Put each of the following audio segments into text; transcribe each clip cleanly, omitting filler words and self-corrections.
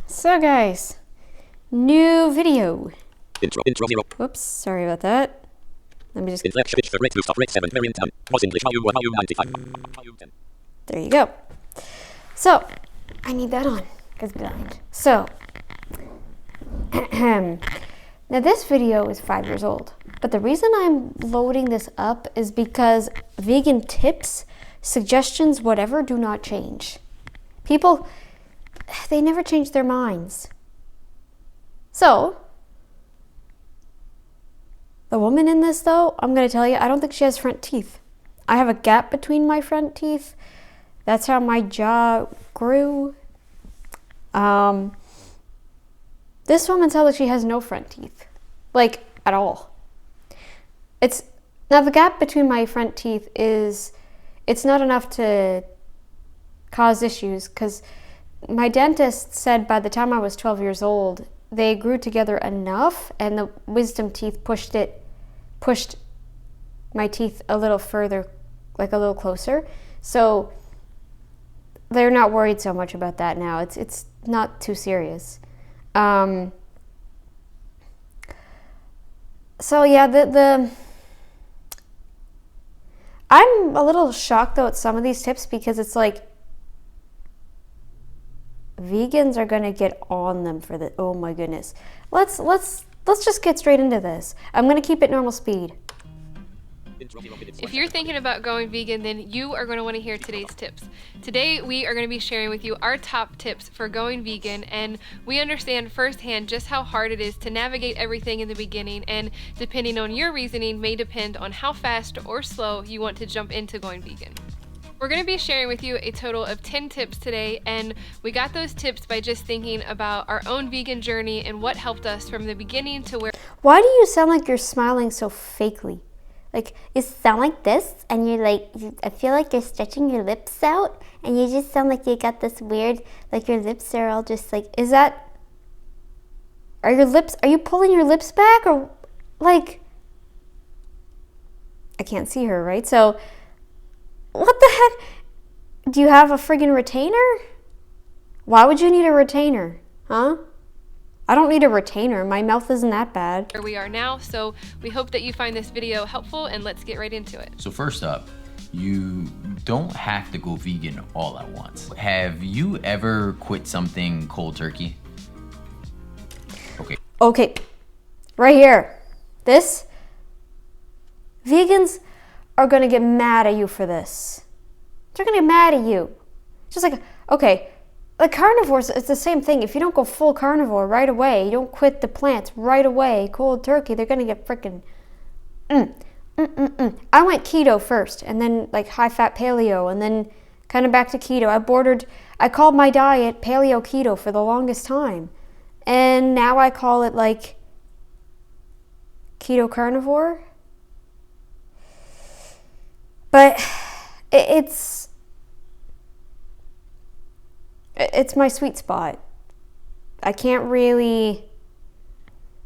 So guys, new video. Intro 0. Whoops, sorry about that. Let me just... Inflection pitch for rate to stop rate 7 variant 10. Was English volume 1 volume 95. Volume 10. There you go. So, I need that on, because blind. So, now this video is 5 years old. But the reason I'm loading this up is because vegan tips, suggestions, whatever, do not change. People, they never change their minds. So, the woman in this though, I'm going to tell you, I don't think she has front teeth. I have a gap between my front teeth. That's how my jaw grew. This woman tells like she has no front teeth. Like, at all. Now the gap between my front teeth it's not enough to cause issues, because my dentist said by the time I was 12 years old, they grew together enough and the wisdom teeth pushed my teeth a little further, like a little closer. So they're not worried so much about that now. It's not too serious. So yeah, I'm a little shocked though at some of these tips, because it's like vegans are gonna get on them for the, oh my goodness. Let's just get straight into this. I'm gonna keep it normal speed. If you're thinking about going vegan, then you are going to want to hear today's tips. Today, we are going to be sharing with you our top tips for going vegan, and we understand firsthand just how hard it is to navigate everything in the beginning, and depending on your reasoning may depend on how fast or slow you want to jump into going vegan. We're going to be sharing with you a total of 10 tips today, and we got those tips by just thinking about our own vegan journey and what helped us from the beginning to where... Why do you sound like you're smiling so fakely? Like, you sound like this, and you're like, I feel like you're stretching your lips out, and you just sound like you got this weird, like your lips are all just like, are you pulling your lips back, or, like, I can't see her, right? So, what the heck? Do you have a friggin' retainer? Why would you need a retainer, huh? I don't need a retainer. My mouth isn't that bad. Where we are now, so we hope that you find this video helpful, and let's get right into it. So first up, you don't have to go vegan all at once. Have you ever quit something cold turkey? Okay, right here. Vegans are gonna get mad at you for this. They're gonna get mad at you. Just like, okay, like carnivores, it's the same thing. If you don't go full carnivore right away, you don't quit the plants right away, cold turkey, they're gonna get freaking I went keto first, and then like high-fat paleo, and then kind of back to keto. I called my diet paleo keto for the longest time. And now I call it like keto carnivore. But it's my sweet spot. I can't really...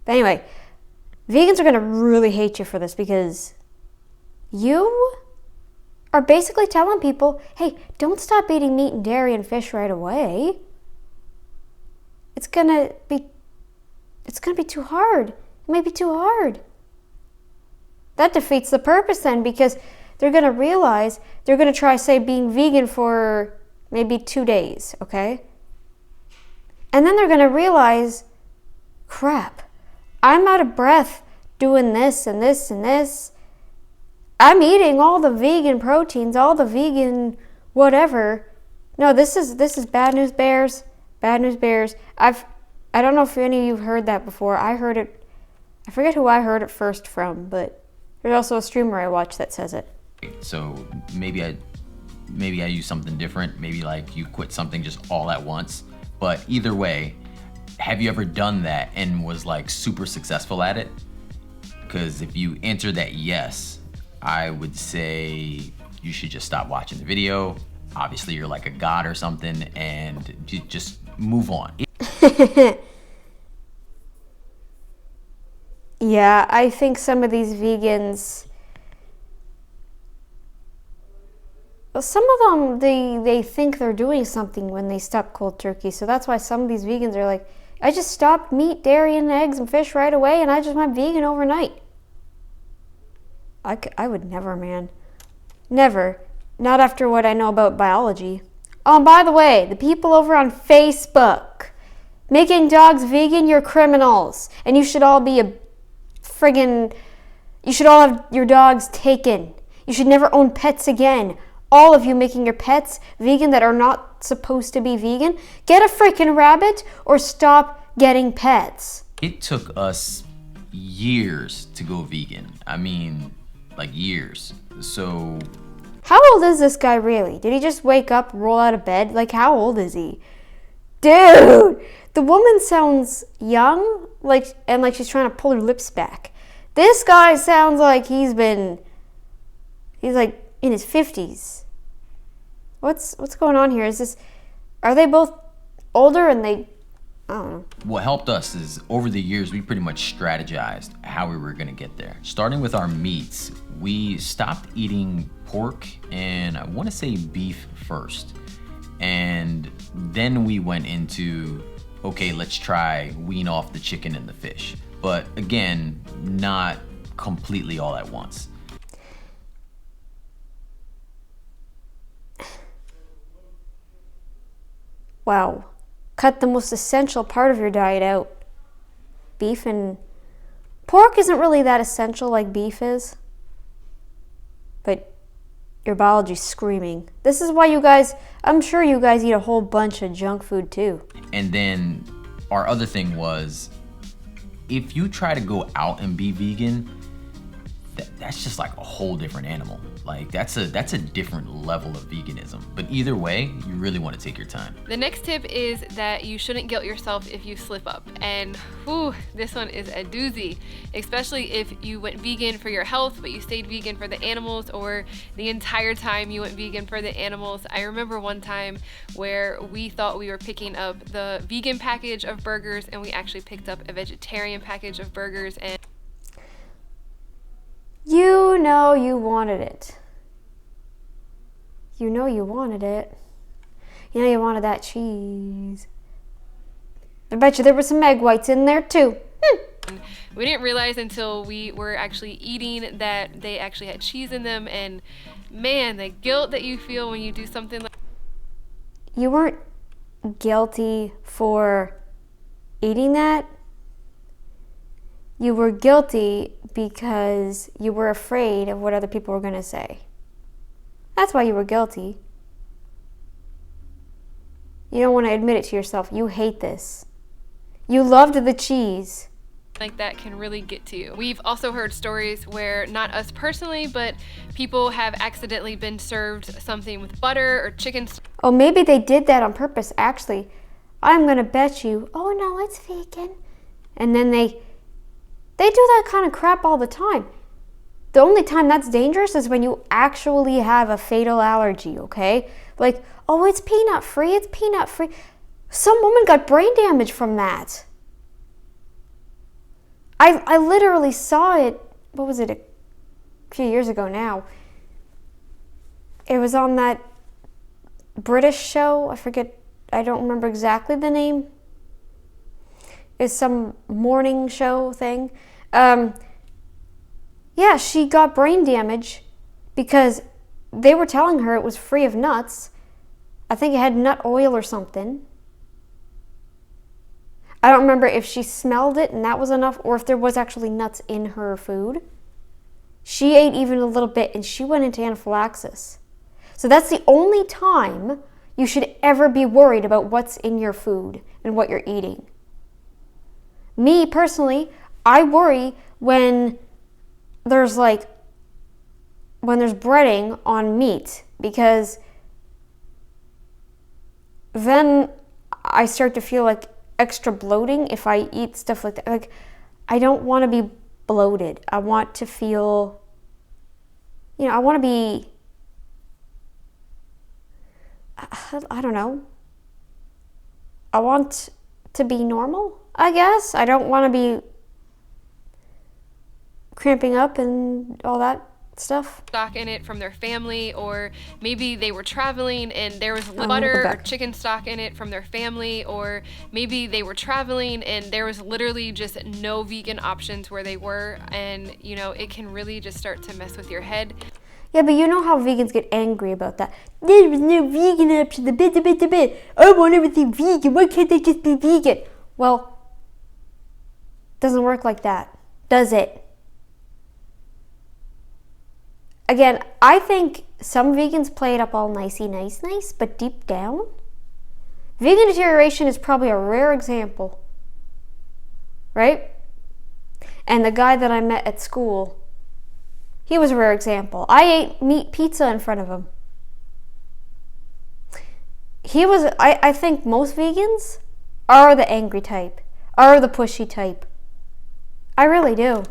But anyway, vegans are going to really hate you for this, because you are basically telling people, hey, don't stop eating meat and dairy and fish right away. It's going to be too hard. It may be too hard. That defeats the purpose then, because they're going to realize, they're going to try, say, being vegan for maybe 2 days, okay? And then they're going to realize, crap, I'm out of breath doing this and this and this. I'm eating all the vegan proteins, all the vegan whatever. No, this is bad news bears. Bad news bears. I don't know if any of you have heard that before. I heard it, I forget who I heard it first from, but there's also a streamer I watch that says it. So maybe I use something different. Maybe like you quit something just all at once. But either way, have you ever done that and was like super successful at it? Because if you answer that yes, I would say you should just stop watching the video. Obviously you're like a god or something, and you just move on. Yeah, I think some of these vegans, some of them, they think they're doing something when they stop cold turkey. So that's why some of these vegans are like, I just stopped meat, dairy, and eggs and fish right away, and I just went vegan overnight. I would never, man. Never. Not after what I know about biology. Oh, and by the way, the people over on Facebook making dogs vegan, you're criminals. And you should all be you should all have your dogs taken. You should never own pets again. All of you making your pets vegan that are not supposed to be vegan, get a freaking rabbit or stop getting pets. It took us years to go vegan. I mean, like years. So how old is this guy really? Did he just wake up, roll out of bed? Like, how old is he? Dude, the woman sounds young, like she's trying to pull her lips back. This guy sounds like he's like in his 50s. What's going on here? Are they both older and I don't know. What helped us is over the years, we pretty much strategized how we were gonna get there. Starting with our meats, we stopped eating pork and I wanna say beef first. And then we went into, okay, let's try wean off the chicken and the fish. But again, not completely all at once. Wow. Cut the most essential part of your diet out. Beef and pork isn't really that essential like beef is. But your biology's screaming. This is why I'm sure you guys eat a whole bunch of junk food too. And then our other thing was, if you try to go out and be vegan, that's just like a whole different animal. Like that's a different level of veganism. But either way, you really want to take your time. The next tip is that you shouldn't guilt yourself if you slip up. And this one is a doozy, especially if you went vegan for your health, but you stayed vegan for the animals, or the entire time you went vegan for the animals. I remember one time where we thought we were picking up the vegan package of burgers and we actually picked up a vegetarian package of burgers, and you know you wanted it. You know you wanted it. You know you wanted that cheese. I bet you there were some egg whites in there too. We didn't realize until we were actually eating that they actually had cheese in them, and man, the guilt that you feel when you do something like... You weren't guilty for eating that. You were guilty because you were afraid of what other people were going to say. That's why you were guilty. You don't want to admit it to yourself. You hate this. You loved the cheese. Like that can really get to you. We've also heard stories where, not us personally, but people have accidentally been served something with butter or chicken. Oh, maybe they did that on purpose, actually. I'm going to bet you, oh no, it's vegan. And then they do that kind of crap all the time. The only time that's dangerous is when you actually have a fatal allergy, okay? Like, oh, it's peanut free, it's peanut free. Some woman got brain damage from that. I literally saw it, what was it, a few years ago now. It was on that British show, I don't remember exactly the name. It's some morning show thing. Yeah, she got brain damage because they were telling her it was free of nuts. I think it had nut oil or something. I don't remember if she smelled it and that was enough, or if there was actually nuts in her food. She ate even a little bit and she went into anaphylaxis. So that's the only time you should ever be worried about what's in your food and what you're eating. Me, personally, I worry when there's breading on meat, because then I start to feel like extra bloating if I eat stuff like that. Like, I don't want to be bloated. I want to feel, I want to be, I don't know. I want to be normal, I guess. I don't want to be cramping up and all that stuff. stock in it from their family, or maybe they were traveling and there was go butter or back. chicken stock in it from their family, or maybe they were traveling and there was literally just no vegan options where they were, and you know, it can really just start to mess with your head. Yeah, but you know how vegans get angry about that. There was no vegan option. I want everything vegan. Why can't they just be vegan? Well, doesn't work like that, does it? Again, I think some vegans play it up all nicey nice, but deep down, vegan deterioration is probably a rare example, right? And the guy that I met at school, he was a rare example. I ate meat pizza in front of him. I think most vegans are the angry type, are the pushy type. I really do.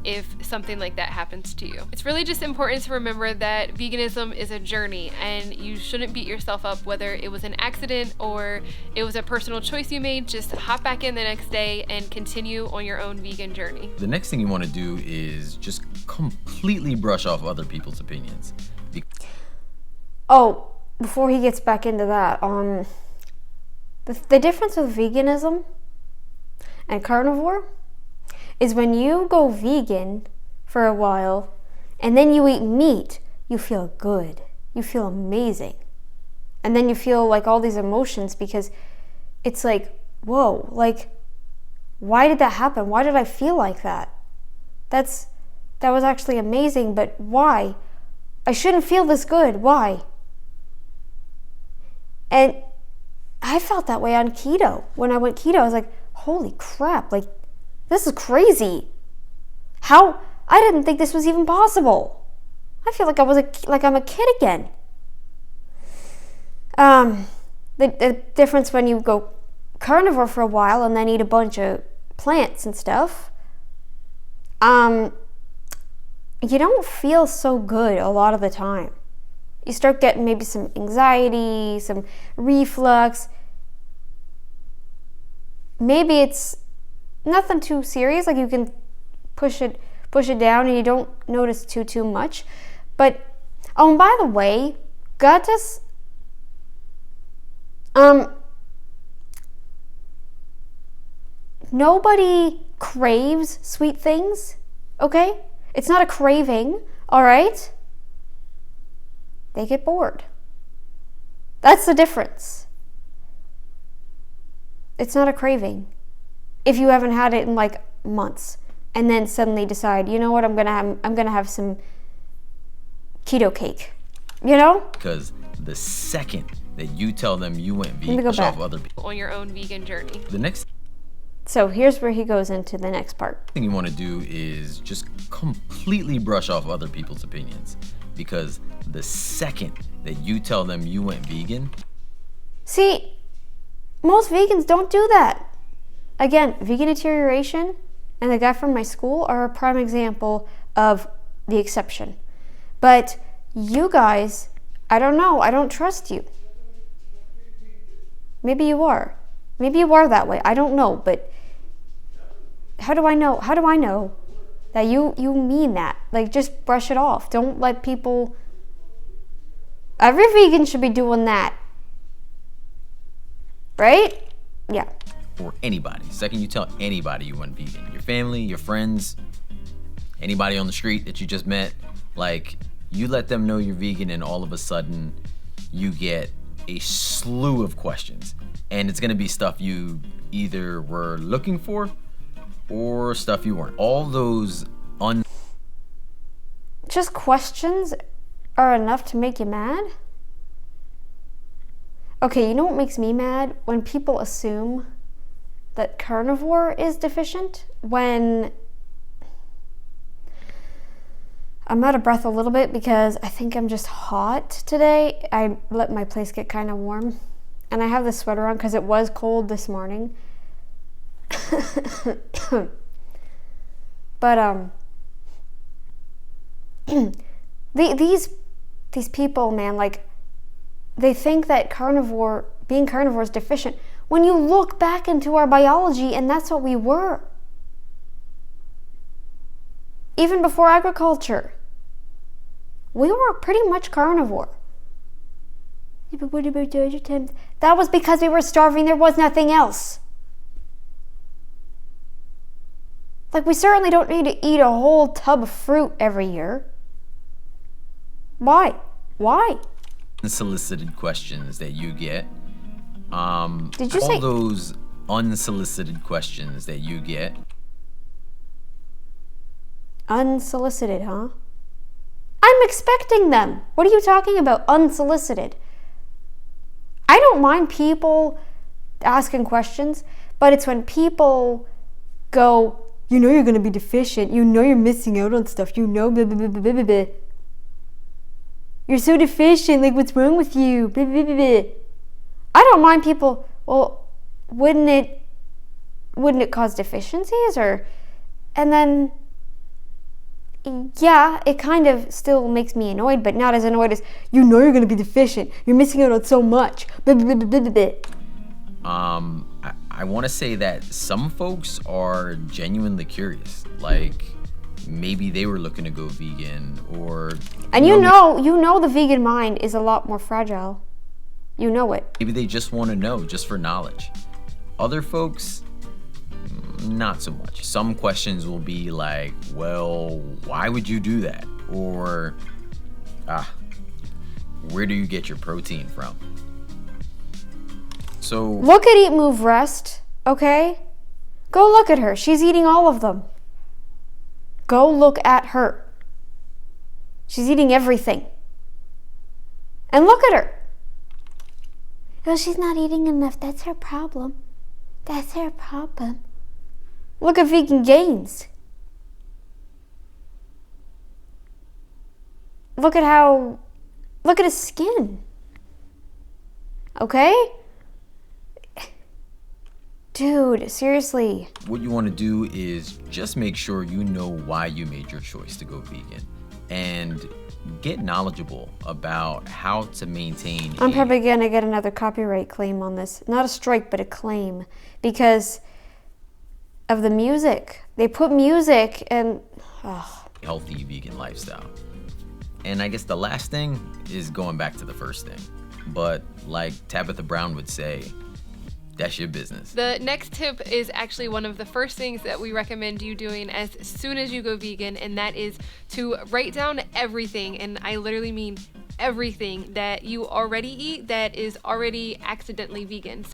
If something like that happens to you, it's really just important to remember that veganism is a journey, and you shouldn't beat yourself up whether it was an accident or it was a personal choice you made. Just hop back in the next day and continue on your own vegan journey. The next thing you want to do is just completely brush off other people's opinions. Oh, before he gets back into that, the difference with veganism and carnivore is when you go vegan for a while and then you eat meat, you feel good. You feel amazing. And then you feel like all these emotions because it's like, whoa, like, why did that happen? Why did I feel like that? That was actually amazing, but why? I shouldn't feel this good. Why? And I felt that way on keto. When I went keto, I was like, holy crap, like, this is crazy. How? I didn't think this was even possible. I feel like I'm a kid again. The difference when you go carnivore for a while and then eat a bunch of plants and stuff, you don't feel so good a lot of the time. You start getting maybe some anxiety, some reflux. Maybe it's nothing too serious, like you can push it down and you don't notice too much. But oh, and by the way, gatas, nobody craves sweet things, okay? It's not a craving, all right? They get bored. That's the difference. It's not a craving. If you haven't had it in like months and then suddenly decide, you know what, I'm gonna have some keto cake, you know? Because the second that you tell them you went me vegan, go brush off back. other people. On your own vegan journey. The next So here's where he goes into the next part. thing you want to do is just completely brush off other people's opinions. Because the second that you tell them you went vegan, See, most vegans don't do that. Again, vegan deterioration and the guy from my school are a prime example of the exception. But you guys, I don't know, I don't trust you. Maybe you are. Maybe you are that way. I don't know, but how do I know? How do I know that you mean that? Like, just brush it off. Don't let people... Every vegan should be doing that. Right? Yeah. or anybody, second you tell anybody you went vegan, your family, your friends, anybody on the street that you just met, like, you let them know you're vegan and all of a sudden you get a slew of questions. And it's gonna be stuff you either were looking for or stuff you weren't. All those Just questions are enough to make you mad? Okay, you know what makes me mad? When people assume that carnivore is deficient, when I'm out of breath a little bit because I think I'm just hot today. I let my place get kind of warm, and I have this sweater on because it was cold this morning. But these people, man, like, they think that being carnivore is deficient. When you look back into our biology, and that's what we were. Even before agriculture. We were pretty much carnivore. Yeah, but what about the other times? That was because we were starving. There was nothing else. Like, we certainly don't need to eat a whole tub of fruit every year. Why? Why? Unsolicited questions that you get. Did you all say those unsolicited questions that you get? unsolicited, huh? I'm expecting them. What are you talking about? Unsolicited. I don't mind people asking questions, but it's when people go, you know you're going to be deficient. You know you're missing out on stuff. You know, blah, blah, blah, blah, blah, blah. You're so deficient. Like, what's wrong with you? Blah, blah, blah, blah. I don't mind people. Well, wouldn't it cause deficiencies? And then, yeah, it kind of still makes me annoyed, but not as annoyed as, you know you're going to be deficient. You're missing out on so much. Blah, blah, blah, blah, blah, blah. I want to say that some folks are genuinely curious. Like, maybe they were looking to go vegan, or... And you know the vegan mind is a lot more fragile. You know it. Maybe they just want to know, just for knowledge. Other folks, not so much. Some questions will be like, well, why would you do that? Or, where do you get your protein from? So... Look at Eat, Move, Rest, okay? Go look at her. She's eating all of them. Go look at her. She's eating everything. And look at her. Well, she's not eating enough. That's her problem. That's her problem. Look at Vegan Gains. Look at his skin. Okay? Dude, seriously. What you want to do is just make sure you know why you made your choice to go vegan, and get knowledgeable about how to maintain... I'm probably going to get another copyright claim on this. Not a strike, but a claim. Because of the music. They put music and... healthy vegan lifestyle. And I guess the last thing is going back to the first thing. But like Tabitha Brown would say, that's your business. The next tip is actually one of the first things that we recommend you doing as soon as you go vegan, and that is to write down everything, and I literally mean everything that you already eat that is already accidentally vegan.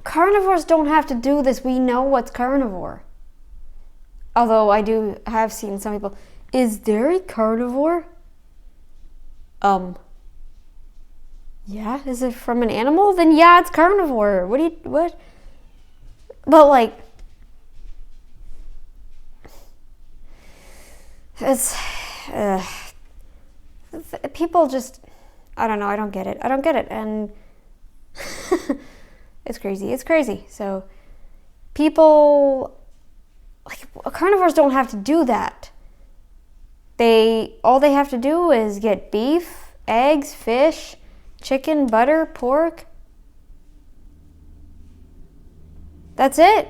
Carnivores don't have to do this. We know what's carnivore. Although I have seen some people, is dairy carnivore? Yeah, is it from an animal? Then yeah, it's carnivore. What? But like, it's, people just, I don't know, I don't get it. And it's crazy. So people, like, carnivores don't have to do that. All they have to do is get beef, eggs, fish, chicken, butter, pork. That's it.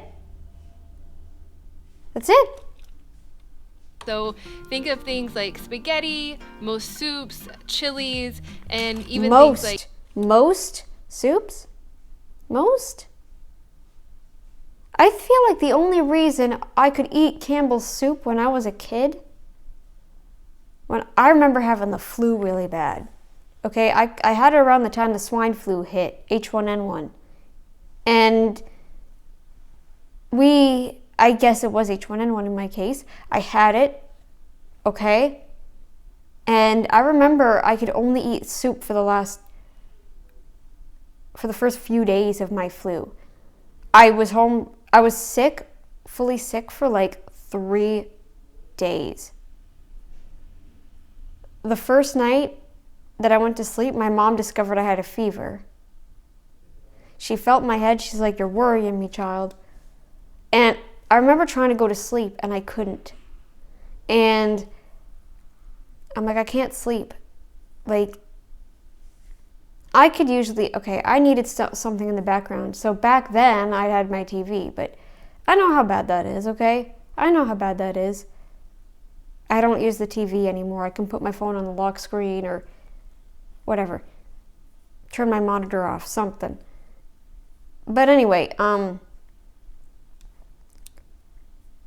So think of things like spaghetti, most soups, chilies, and even Most soups? Most? I feel like the only reason I could eat Campbell's soup when I was a kid, when I remember having the flu really bad. Okay, I had it around the time the swine flu hit, H1N1. And I guess it was H1N1 in my case. I had it, okay? And I remember I could only eat soup for the first few days of my flu. I was sick, fully sick for like 3 days. The first night that I went to sleep, my mom discovered I had a fever. She felt my head. She's like, "You're worrying me, child." And I remember trying to go to sleep, and I couldn't. And I'm like, I can't sleep. Like, I could usually, I needed something in the background. So back then, I had my TV, but I know how bad that is, okay? I know how bad that is. I don't use the TV anymore. I can put my phone on the lock screen or whatever. Turn my monitor off, something. But anyway,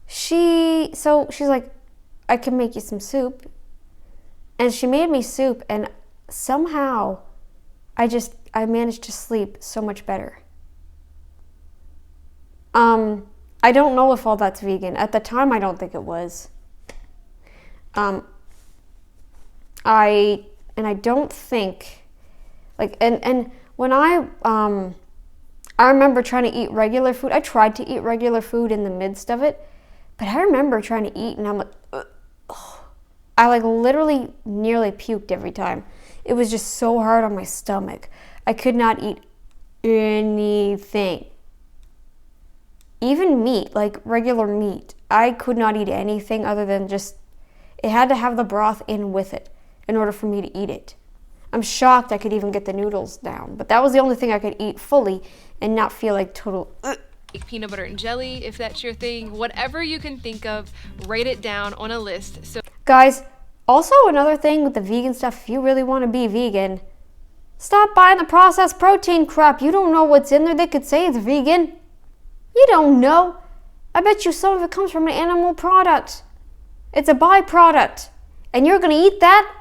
she's like, I can make you some soup. And she made me soup, and somehow I managed to sleep so much better. I don't know if all that's vegan. At the time, I don't think it was. I don't think, like, and when I remember trying to eat regular food. I tried to eat regular food in the midst of it, but I remember trying to eat, and I'm like, ugh. I like literally nearly puked every time. It was just so hard on my stomach. I could not eat anything. Even meat, like regular meat. I could not eat anything other than just, it had to have the broth in with it in order for me to eat it. I'm shocked I could even get the noodles down, but that was the only thing I could eat fully and not feel like total ugh. Peanut butter and jelly, if that's your thing. Whatever you can think of, write it down on a list. So Guys, also another thing with the vegan stuff, if you really want to be vegan, stop buying the processed protein crap. You don't know what's in there. They could say it's vegan. You don't know. I bet you some of it comes from an animal product. It's a byproduct. And you're going to eat that?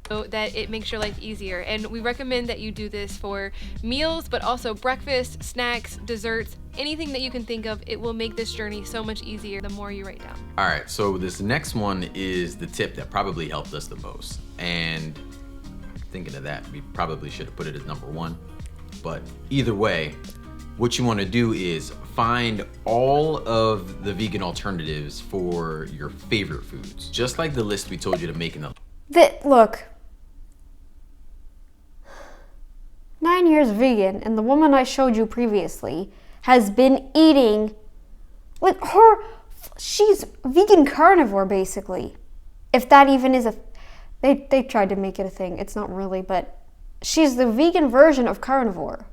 so that it makes your life easier. And we recommend that you do this for meals, but also breakfast, snacks, desserts, anything that you can think of. It will make this journey so much easier the more you write down. All right, so this next one is the tip that probably helped us the most. And thinking of that, we probably should have put it as number one. But either way, what you want to do is find all of the vegan alternatives for your favorite foods, just like the list we told you to make in the Look, 9 years vegan, and the woman I showed you previously has been eating, like she's vegan carnivore basically. If that even is they tried to make it a thing. It's not really, but she's the vegan version of carnivore.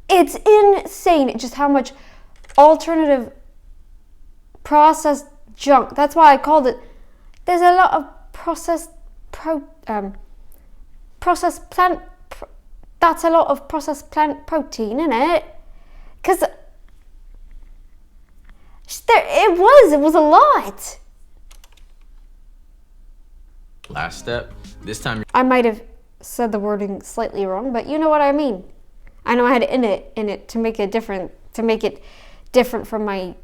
It's insane just how much alternative processed junk. That's why I called it. There's a lot of processed plant. That's a lot of processed plant protein in it. Cause it was a lot. last step. This time I might have said the wording slightly wrong, but you know what I mean. I know I had in it to make it different from my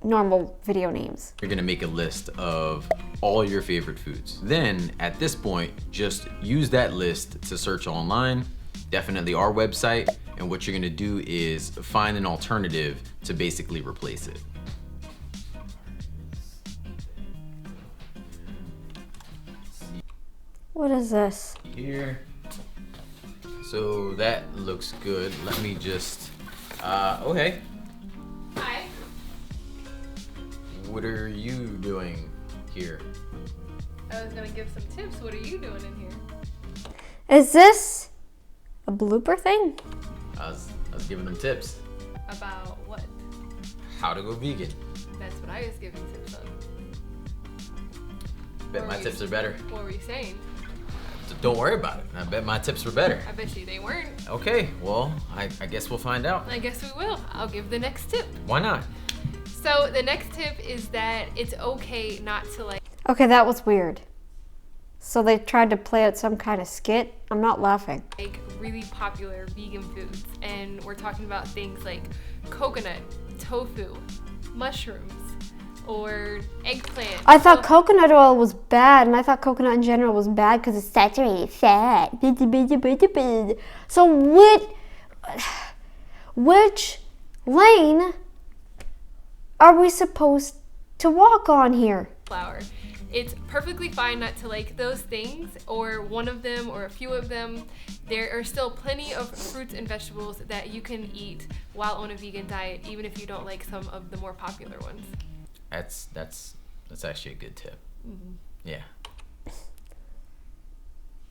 normal video names. you're gonna make a list of all your favorite foods. Then at this point, just use that list to search online, definitely our website, and what you're gonna do is find an alternative to basically replace it. What is this? Here. So that looks good. Let me just, okay. Hi. What are you doing here? I was gonna give some tips. What are you doing in here? Is this a blooper thing? I was giving them tips. About what? How to go vegan. That's what I was giving tips on. Bet What my were tips you- are better. What were you saying? Don't worry about it. I bet my tips were better. I bet you they weren't. Okay, well, I guess we'll find out. I guess we will. I'll give the next tip. Why not? So the next tip is that it's okay not to like Okay, that was weird. So they tried to play out some kind of skit. I'm not laughing. really popular vegan foods, and we're talking about things like coconut, tofu, mushrooms, or eggplant. I thought coconut oil was bad, and I thought coconut in general was bad because it's saturated fat. So which lane are we supposed to walk on here? Flour. It's perfectly fine not to like those things, or one of them, or a few of them. There are still plenty of fruits and vegetables that you can eat while on a vegan diet, even if you don't like some of the more popular ones. That's actually a good tip. Mm-hmm. Yeah.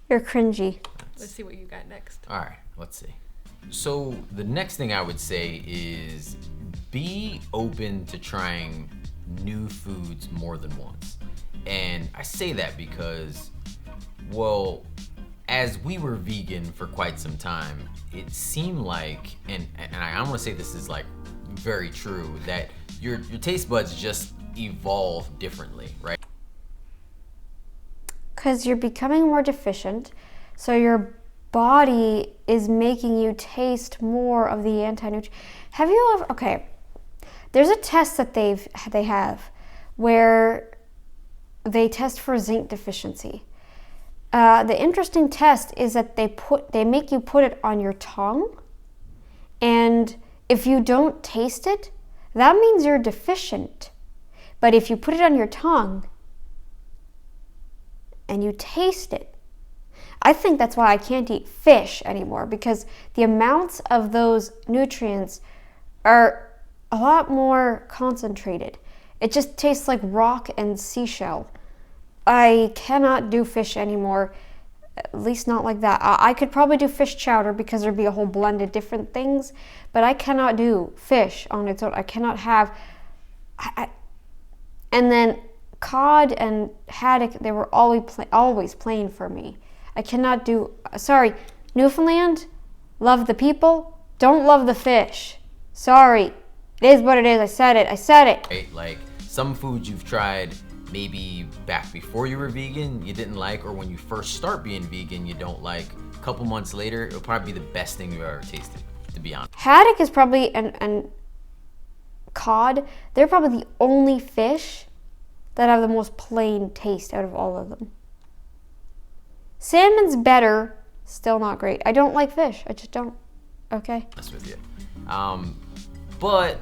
You're cringy. Let's see what you got next. All right, let's see. So the next thing I would say is be open to trying new foods more than once. And I say that because, well, as we were vegan for quite some time, it seemed like, and I want to say this is like very true, that your taste buds just evolve differently, right? Because you're becoming more deficient, so your body is making you taste more of the anti-nutrient. Have you ever, okay, there's a test that they have where they test for zinc deficiency. The interesting test is that they make you put it on your tongue, and if you don't taste it, that means you're deficient. But if you put it on your tongue and you taste it, I think that's why I can't eat fish anymore, because the amounts of those nutrients are a lot more concentrated. It just tastes like rock and seashell. I cannot do fish anymore, at least not like that. I could probably do fish chowder because there'd be a whole blend of different things, but I cannot do fish on its own. I cannot have... And then cod and haddock, they were always plain for me. I cannot do... Sorry, Newfoundland, love the people, don't love the fish. Sorry, it is what it is. I said it. Right? Like some foods you've tried maybe back before you were vegan, you didn't like, or when you first start being vegan, you don't like. A couple months later, it'll probably be the best thing you've ever tasted, to be honest. Haddock is probably, and cod, they're probably the only fish that have the most plain taste out of all of them. Salmon's better, still not great. I don't like fish, I just don't. Okay? That's with you. But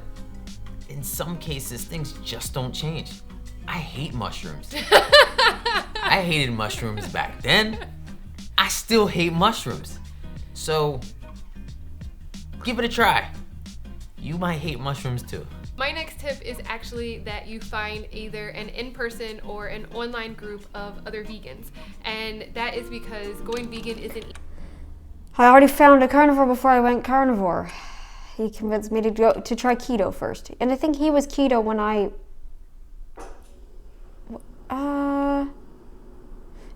in some cases, things just don't change. I hate mushrooms. I hated mushrooms back then. I still hate mushrooms. So, give it a try. You might hate mushrooms too. My next tip is actually that you find either an in-person or an online group of other vegans. And that is because going vegan isn't... I already found a carnivore before I went carnivore. He convinced me to try keto first. And I think he was keto when I...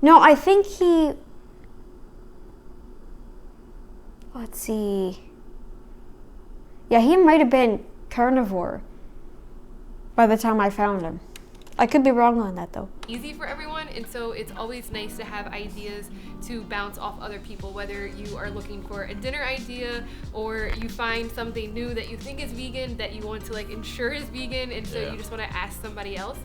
No, I think he... Let's see. Yeah, he might have been carnivore by the time I found him. I could be wrong on that though. Easy for everyone, and so it's always nice to have ideas to bounce off other people, whether you are looking for a dinner idea or you find something new that you think is vegan that you want to like ensure is vegan, and so you just want to ask somebody else.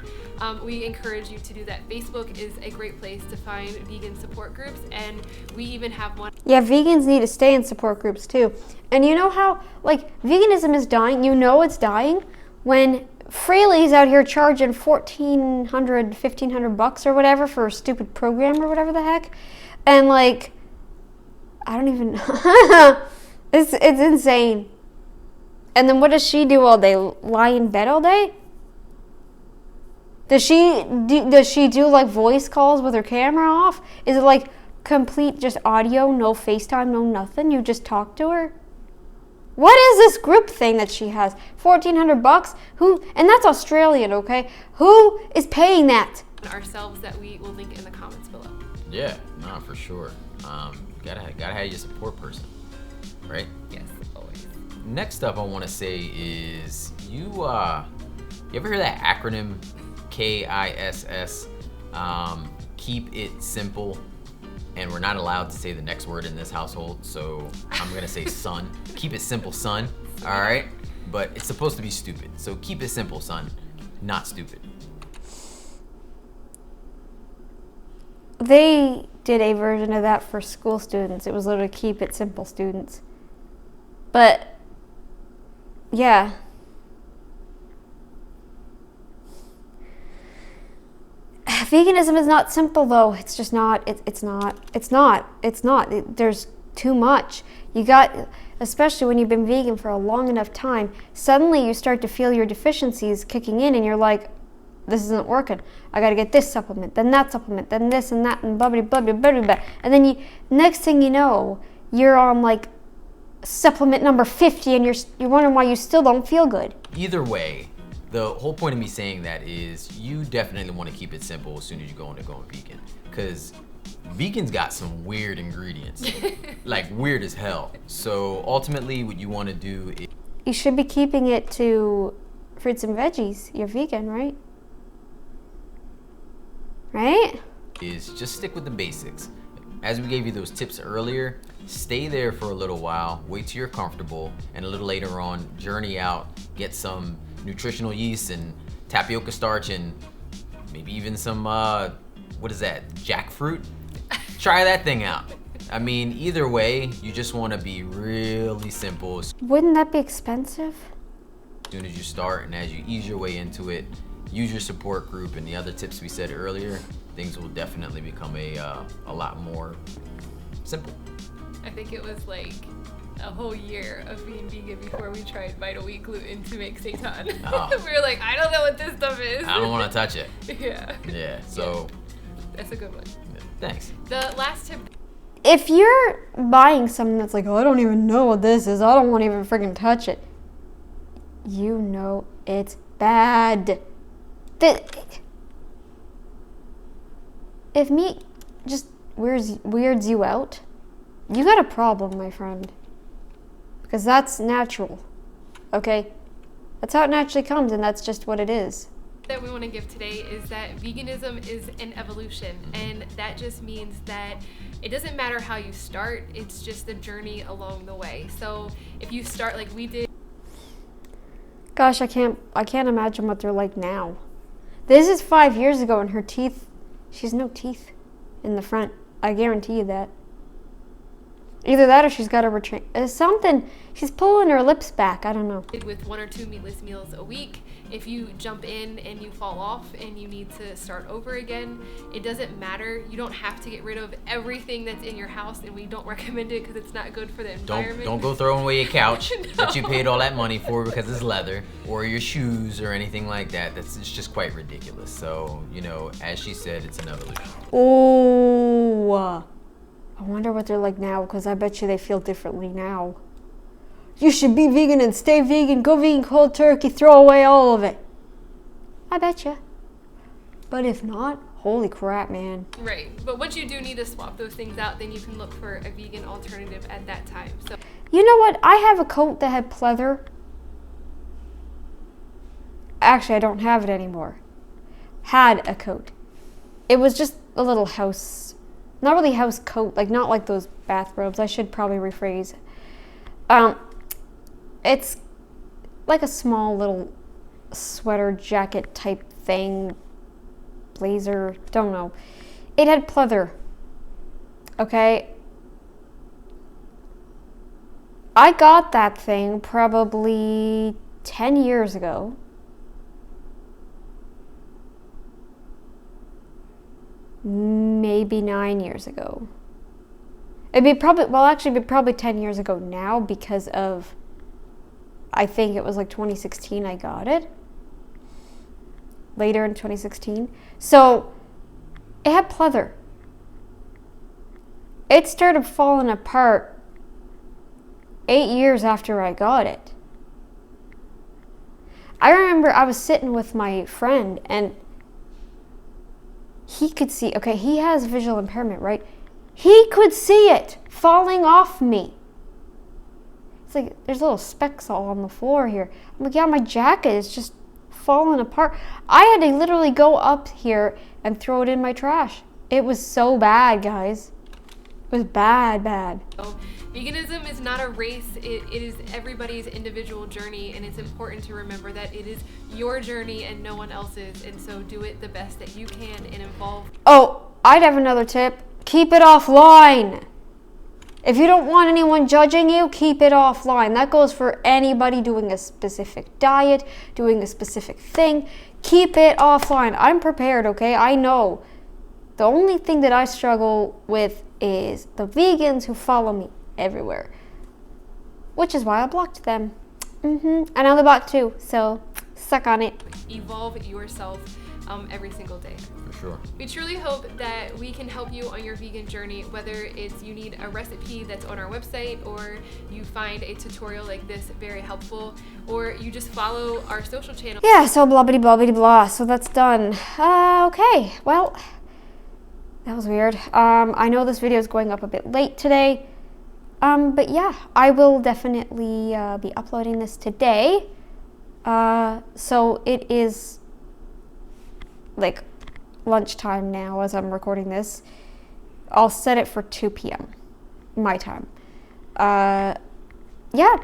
We encourage you to do that. Facebook is a great place to find vegan support groups, and we even have one. Yeah, vegans need to stay in support groups too. And you know how, like, veganism is dying, you know it's dying when Fraley's out here charging $1,400, $1,500 or whatever for a stupid program or whatever the heck. And like, I don't even, it's insane. And then what does she do all day? Lie in bed all day? Does she do like voice calls with her camera off? Is it like complete just audio, no FaceTime, no nothing? You just talk to her? What is this group thing that she has? $1,400? Who? And that's Australian, okay? Who is paying that? Ourselves that we will link in the comments below. Yeah, no, for sure. Gotta have your support person, right? Yes, always. Next up, I want to say is you ever hear that acronym KISS? Keep it simple. And we're not allowed to say the next word in this household, so I'm gonna say son. Keep it simple, son. All right? But it's supposed to be stupid. So keep it simple, son. Not stupid. They did a version of that for school students. It was literally keep it simple, students. But, yeah. Veganism is not simple though. It's just not. It's not. There's too much. You got, especially when you've been vegan for a long enough time, suddenly you start to feel your deficiencies kicking in and you're like, this isn't working. I gotta get this supplement, then that supplement, then this and that and blah blah blah blah blah blah. And then next thing you know, you're on like supplement number 50 and you're wondering why you still don't feel good. Either way, The whole point of me saying that is you definitely want to keep it simple as soon as you go into going vegan, because vegans got some weird ingredients, like weird as hell. So ultimately what you want to do is You should be keeping it to fruits and veggies. You're vegan, right? Right? just stick with the basics. As we gave you those tips earlier, stay there for a little while, wait till you're comfortable, and a little later on, journey out, get some nutritional yeast and tapioca starch and maybe even some, what is that, jackfruit? Try that thing out. I mean, either way, you just want to be really simple as Wouldn't that be expensive? soon as you start, and as you ease your way into it, use your support group and the other tips we said earlier, things will definitely become a lot more simple. I think it was like a whole year of being vegan before we tried Vital Wheat gluten to make seitan. Oh. We were like, I don't know what this stuff is. I don't want to touch it. Yeah. Yeah, so That's a good one. thanks. The last tip. If you're buying something that's like, oh, I don't even know what this is, I don't want to even freaking touch it, you know it's bad. If meat just weirds you out, you got a problem, my friend. Because that's natural, okay? That's how it naturally comes, and that's just what it is. That we want to give today is that veganism is an evolution, and that just means that it doesn't matter how you start, it's just the journey along the way. So if you start like we did, Gosh, I can't imagine what they're like now. This is 5 years ago, and her teeth, she has no teeth in the front. I guarantee you that. Either that or she's got a retrain. Something. She's pulling her lips back. I don't know. with 1 or 2 meatless meals a week, if you jump in and you fall off and you need to start over again, it doesn't matter. You don't have to get rid of everything that's in your house, and we don't recommend it because it's not good for the environment. Don't go throwing away your couch that you paid all that money for because it's leather, or your shoes or anything like that. It's just quite ridiculous. So, you know, as she said, it's an evolution. Oh, I wonder what they're like now, because I bet you they feel differently now. You should be vegan and stay vegan, go vegan cold turkey, throw away all of it. I bet you. But if not, holy crap, man. Right, but once you do need to swap those things out, then you can look for a vegan alternative at that time. So You know what? I have a coat that had pleather. Actually, I don't have it anymore. Had a coat. It was just a little house, not really house coat, like not like those bathrobes. I should probably rephrase. It's like a small little sweater jacket type thing, blazer, don't know. It had pleather. Okay. I got that thing probably 10 years ago. Maybe 9 years ago. It'd be probably 10 years ago now, because of, I think it was like 2016 I got it. Later in 2016. So, it had pleather. It started falling apart 8 years after I got it. I remember I was sitting with my friend, and he could see, okay, he has visual impairment, right? He could see it falling off me. It's like there's little specks all on the floor here. I'm like, yeah, my jacket is just falling apart. I had to literally go up here and throw it in my trash. It was so bad, guys. It was bad. veganism is not a race, it is everybody's individual journey, and it's important to remember that it is your journey and no one else's, and so do it the best that you can and involve. Oh, I'd have another tip. Keep it offline. If you don't want anyone judging you, keep it offline. That goes for anybody doing a specific diet, doing a specific thing. Keep it offline. I'm prepared, okay? I know. The only thing that I struggle with is the vegans who follow me everywhere, which is why I blocked them. And now they're blocked too, so suck on it. Evolve yourself every single day. For sure. We truly hope that we can help you on your vegan journey, whether it's you need a recipe that's on our website, or you find a tutorial like this very helpful, or you just follow our social channel. Yeah, so blah blah blah blah blah. So that's done. Okay, well, that was weird. I know this video is going up a bit late today. But yeah, I will definitely be uploading this today. So it is like lunchtime now as I'm recording this. I'll set it for 2 p.m. my time. Yeah,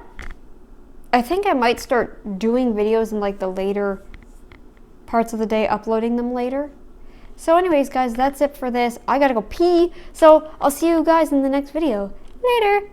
I think I might start doing videos in like the later parts of the day, uploading them later. So anyways, guys, that's it for this. I gotta go pee. So I'll see you guys in the next video. Later.